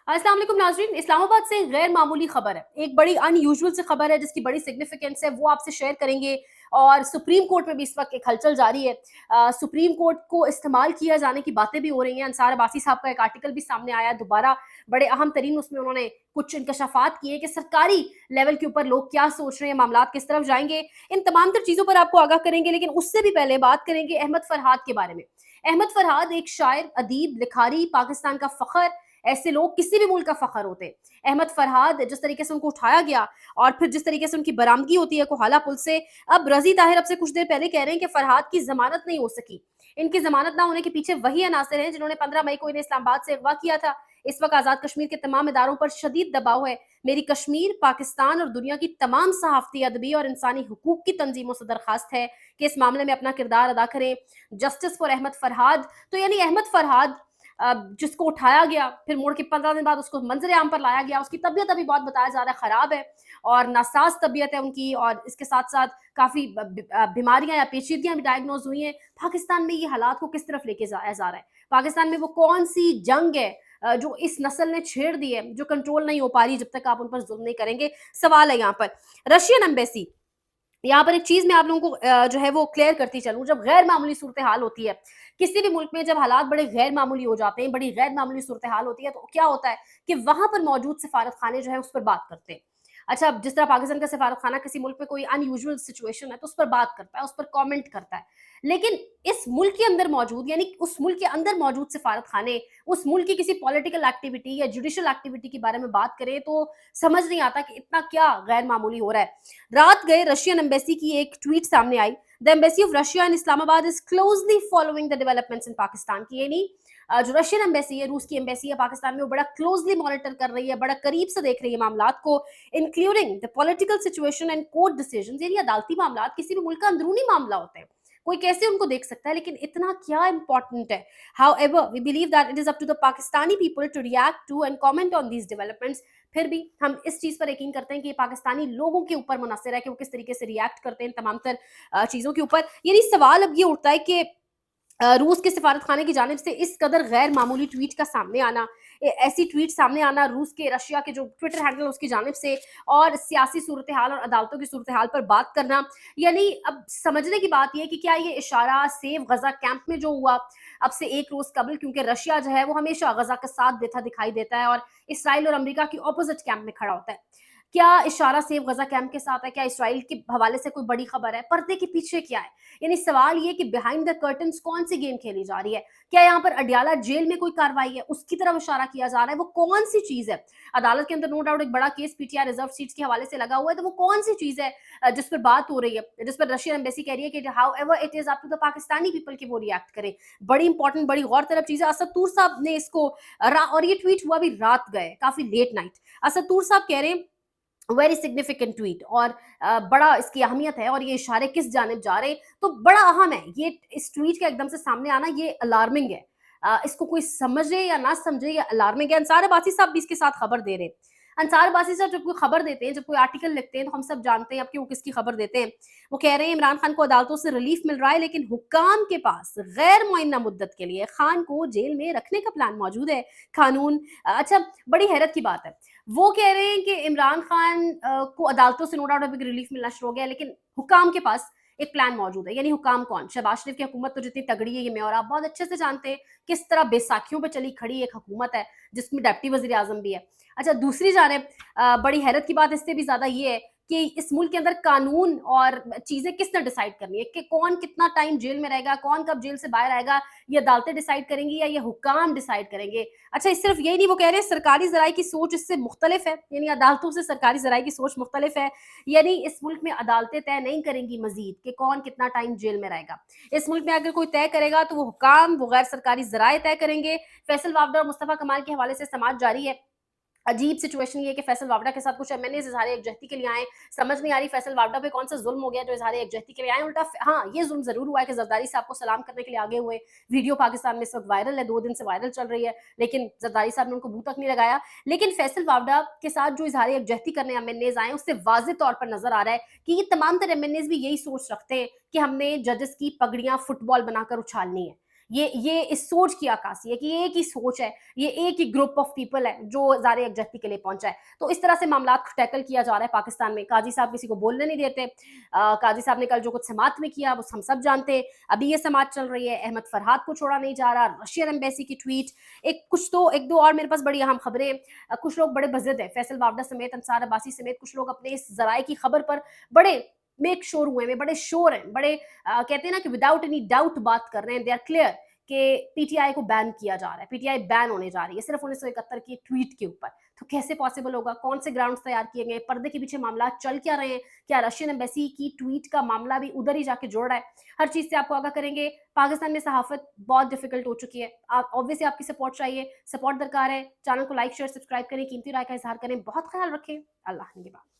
अस्सलाम वालेकुम नाज़रीन, इस्लामाबाद से गैर मामूली खबर है। एक बड़ी अनयूजुअल सी खबर है जिसकी बड़ी सिग्निफिकेंस है, वो आपसे शेयर करेंगे। और सुप्रीम कोर्ट में भी इस वक्त एक हलचल जारी है। सुप्रीम कोर्ट को इस्तेमाल किया जाने की बातें भी हो रही हैं। अंसार अब्बासी साहब का एक आर्टिकल भी सामने आया है दोबारा, बड़े अहम तरीन उसमें उन्होंने कुछ इंकशाफात किए कि सरकारी लेवल के ऊपर लोग क्या सोच रहे हैं, मामलात किस तरफ जाएंगे। इन तमाम तर चीज़ों पर आपको आगाह करेंगे, लेकिन उससे भी पहले बात करेंगे अहमद फरहाद के बारे में। अहमद फरहाद एक शायर, अदीब, लिखारी, पाकिस्तान का फ़ख्र, ऐसे लोग किसी भी मुल्क का फ़ख्र होते हैं। अहमद फरहाद जिस तरीके से उनको उठाया गया और फिर जिस तरीके से उनकी बरामदगी होती है कोहाला पुल से, अब रज़ी ताहिर अब से कुछ देर पहले कह रहे हैं कि फरहाद की ज़मानत नहीं हो सकी। इनकी ज़मानत ना होने के पीछे वही अनासर हैं जिन्होंने 15 मई को इन्हें इस्लामाबाद से अगवा किया था। इस वक्त आज़ाद कश्मीर के तमाम इदारों पर शदीद दबाव है। मेरी कश्मीर, पाकिस्तान और दुनिया की तमाम सहाफ़ती, अदबी और इंसानी हुकूक की तंजीमों से दरख्वास्त है कि इस मामले में अपना किरदार अदा करें। Justice for Ahmad Farhad. तो यानी अहमद फरहाद जिसको उठाया गया, फिर मुड़ के 15 दिन बाद उसको मंजर आम पर लाया गया, उसकी तबीयत अभी बहुत बताया जा रहा है ख़राब है और नासाज तबीयत है उनकी, और इसके साथ साथ काफ़ी बीमारियां या पेचीदगियां भी डायग्नोज हुई हैं। पाकिस्तान में ये हालात को किस तरफ लेके जाया जा रहा है? पाकिस्तान में वो कौन सी जंग है जो इस नस्ल ने छेड़ दी है, जो कंट्रोल नहीं हो पा रही जब तक आप उन पर जुल्म नहीं करेंगे? सवाल है यहाँ पर। रशियन एम्बेसी, यहाँ पर एक चीज़ मैं आप लोगों को जो है वो क्लियर करती चलूँ। जब गैर मामूली सूरत हाल होती है, किसी भी मुल्क में जब हालात बड़े गैर मामूली हो जाते हैं, बड़ी गैर मामूली सूरत हाल होती है, तो क्या होता है कि वहाँ पर मौजूद सफारत खाने जो है उस पर बात करते हैं। अच्छा, जिस तरह पाकिस्तान का सफारत खाना किसी मुल्क में कोई अनयूजुअल सिचुएशन है तो उस पर बात करता है, उस पर कमेंट करता है। लेकिन इस मुल्क के अंदर मौजूद, यानी उस मुल्क के अंदर मौजूद सफारत खाने उस मुल्क की किसी पॉलिटिकल एक्टिविटी या जुडिशियल एक्टिविटी के बारे में बात करें तो समझ नहीं आता कि इतना क्या गैर मामूली हो रहा है। रात गए रशियन एम्बेसी की एक ट्वीट सामने आई। The embassy of Russia in Islamabad is closely following the developments in Pakistan की, यानी जो रशियन एम्बेसी है, रूस की एम्बेसी है पाकिस्तान में, वो बड़ा क्लोजली मॉनिटर कर रही है, बड़ा करीब से देख रही है मामलात को, including the political situation and court decisions. यानी अदालती मामलात किसी भी मुल्क का अंदरूनी मामला होता है, कोई कैसे उनको देख सकता है, लेकिन इतना क्या इंपॉर्टेंट है? However, we believe that it is up to the Pakistani people to react to and comment on these developments. फिर भी हम इस चीज़ पर यकीन करते हैं कि पाकिस्तानी लोगों के ऊपर मुनहसर है कि वो किस तरीके से रिएक्ट करते हैं इन तमाम तर चीज़ों के ऊपर। यानी सवाल अब ये उठता है कि रूस के सिफारत खाने की जानिब से इस कदर गैर मामूली ट्वीट का सामने आना, ऐसी ट्वीट सामने आना रूस के, रशिया के जो ट्विटर हैंडल उसकी जानिब से, और सियासी सूरत हाल और अदालतों की सूरत हाल पर बात करना। यानी अब समझने की बात यह कि क्या ये इशारा सेव गजा कैंप में जो हुआ अब से एक रोज कबल, क्योंकि रशिया जो है वो हमेशा गजा का साथ देता दिखाई देता है और इसराइल और अमेरिका की ऑपोजिट कैंप में खड़ा होता है, क्या इशारा सेव गजा कैंप के साथ है? क्या इसराइल के हवाले से कोई बड़ी खबर है? पर्दे के पीछे क्या है? यानी सवाल ये कि बिहाइंड द कर्टन्स कौन सी गेम खेली जा रही है? क्या यहाँ पर अडियाला जेल में कोई कार्रवाई है, उसकी तरफ इशारा किया जा रहा है? वो कौन सी चीज है? अदालत के अंदर नो डाउट एक बड़ा केस पीटीआई रिजर्व सीट्स के हवाले से लगा हुआ है, तो वो कौन सी चीज है जिस पर बात हो रही है, जिस पर रशियन एम्बेसी कह रही है कि however it is up to the Pakistani people कि वो रिएक्ट करें? बड़ी इंपॉर्टेंट, बड़ी गौर तलब चीज है। असद तूर साहब ने इसको और ये ट्वीट हुआ भी रात गए, काफी लेट नाइट। असद तूर साहब कह रहे हैं वेरी सिग्निफिकेंट ट्वीट, और बड़ा इसकी अहमियत है और ये इशारे किस जानिब जा रहे हैं तो बड़ा अहम है। ये इस ट्वीट के एकदम से सामने आना ये अलार्मिंग है। इसको कोई समझे या ना समझे, ये अलार्मिंग है। अंसार अब्बासी साहब भी इसके साथ खबर दे रहे हैं। अंसार अब्बासी साहब जब कोई खबर देते हैं, जब कोई आर्टिकल लिखते हैं, तो हम सब जानते हैं अब कि वो किसकी खबर देते हैं। वो कह रहे हैं इमरान खान को अदालतों से रिलीफ मिल रहा है, लेकिन हुक्काम के पास गैर मुअय्यना मुद्दत के लिए खान को जेल में रखने का प्लान मौजूद है। कानून अच्छा, बड़ी हैरत की बात है। वो कह रहे हैं कि इमरान खान को अदालतों से नो डाउट अभी रिलीफ मिलना शुरू हो गया, लेकिन हुकाम के पास एक प्लान मौजूद है। यानी हुकाम कौन? शहबाज शरीफ की हुकूमत तो जितनी तगड़ी है, ये मैं और आप बहुत अच्छे से जानते हैं किस तरह बेसाखियों पे चली खड़ी एक हुकूमत है जिसमें डिप्टी वजीर आजम भी है। अच्छा, दूसरी जानिब बड़ी हैरत की बात इससे भी ज्यादा ये है कि इस मुल्क के अंदर कानून और चीजें किसने डिसाइड करनी है कि कौन कितना टाइम जेल में रहेगा, कौन कब जेल से बाहर आएगा, ये अदालतें डिसाइड करेंगी या ये हुकाम डिसाइड करेंगे? अच्छा, सिर्फ यही नहीं, वो कह रहे हैं सरकारी ज़राए की सोच इससे मुख्तलिफ है, यानी अदालतों से सरकारी ज़राए की सोच मुख्तलिफ है। यानी इस मुल्क में अदालतें तय नहीं करेंगी मजीद कि कौन कितना टाइम जेल में रहेगा। इस मुल्क में अगर कोई तय करेगा तो वो हुकाम, वो गैर सरकारी ज़राए तय करेंगे। फैसल वावडा और मुस्तफ़ा कमाल के हवाले से समाज जारी है। अजीब सिचुएशन ये है कि फैसल वावडा के साथ कुछ एमएनएज़ इज़हार यकजहती के लिए आए। समझ नहीं आ रही फैसल वावडा पे कौन सा जुल्म हो गया जो इज़हार यकजहती के लिए आए। उल्टा हाँ, ये जुल्म ज़रूर हुआ है कि ज़रदारी साहब को सलाम करने के लिए आगे हुए। वीडियो पाकिस्तान में इस वक्त वायरल है, 2 दिन से वायरल चल रही है, लेकिन ज़रदारी साहब ने उनको मुँह तक नहीं लगाया। लेकिन फैसल वावडा के साथ जो इज़हार यकजहती करने एमएनएज़ आए, उससे वाज़ेह तौर पर नज़र आ रहा है कि ये तमाम तर एमएनएज़ भी यही सोच रखते हैं कि हमने जजेस की पगड़ियाँ फुटबॉल बनाकर उछालनी है। ये इस सोच की अक्कासी है कि ये एक ही सोच है, ये एक ही ग्रुप ऑफ पीपल है जो ज़ार यकजहती के लिए पहुँचा है। तो इस तरह से मामलात टैकल किया जा रहा है पाकिस्तान में। काज़ी साहब किसी को बोलने नहीं देते। काज़ी साहब ने कल जो कुछ समात में किया वो हम सब जानते हैं। अभी ये समात चल रही है, अहमद फरहाद को छोड़ा नहीं जा रहा, रशियन एम्बेसी की ट्वीट, एक कुछ तो 1-2 और मेरे पास बड़ी अहम खबरें। कुछ लोग बड़े बज़िद हैं, फैसल वावड़ा समेत, अंसार अब्बासी समेत कुछ लोग अपने इस ज़राए की खबर पर बड़े मेक श्योर हुए हैं, बड़े श्योर हैं, बड़े कहते हैं ना कि विदाउट एनी डाउट बात कर रहे हैं, दे आर क्लियर कि पीटीआई को बैन किया जा रहा है, पीटीआई बैन होने जा रही है सिर्फ 1971 की ट्वीट के ऊपर। तो कैसे पॉसिबल होगा? कौन से ग्राउंड्स तैयार किए गए? पर्दे के पीछे मामला चल क्या रहे हैं? क्या रशियन एम्बेसी की ट्वीट का मामला भी उधर ही जाके जुड़ रहा है? हर चीज़ से आपको आगाह करेंगे। पाकिस्तान में सहाफ़त बहुत डिफ़िकल्ट हो चुकी है। आप ऑब्वियसली आपकी सपोर्ट चाहिए, सपोर्ट दरकार है। चैनल को लाइक, शेयर, सब्सक्राइब करें, कीमती राय का इज़हार करें। बहुत ख़याल रखें। अल्लाह निगहबान।